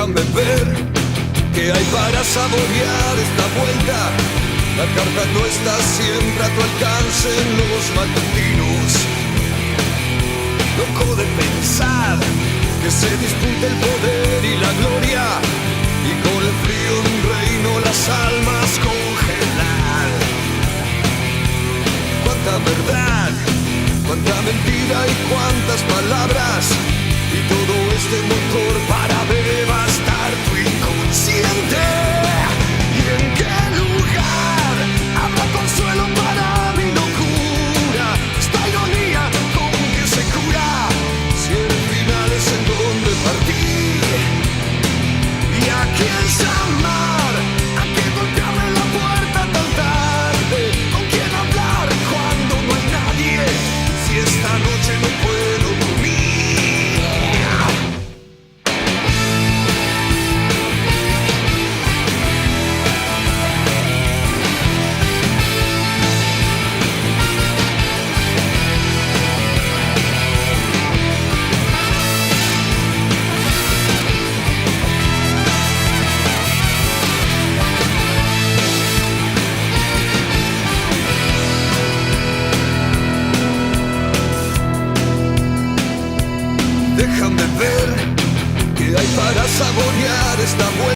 Déjame ver qué hay para saborear esta vuelta. La carta no está siempre a tu alcance en los matutinos. Loco de pensar que se disputa el poder y la gloria, y con el frío de un reino las almas congelar. Cuánta verdad, cuánta mentira y cuántas palabras, y todo este motor para devastar tu inconsciente. ¿Y en qué lugar habrá consuelo para mi locura? Esta ironía con que se cura, si el final es en donde partir. ¿Y a quién llamar? ¿A quién golpearle la puerta tan tarde? ¿Con quién hablar cuando no hay nadie? Si esta noche no puedo dormir. Déjame ver qué hay para saborear esta vuelta.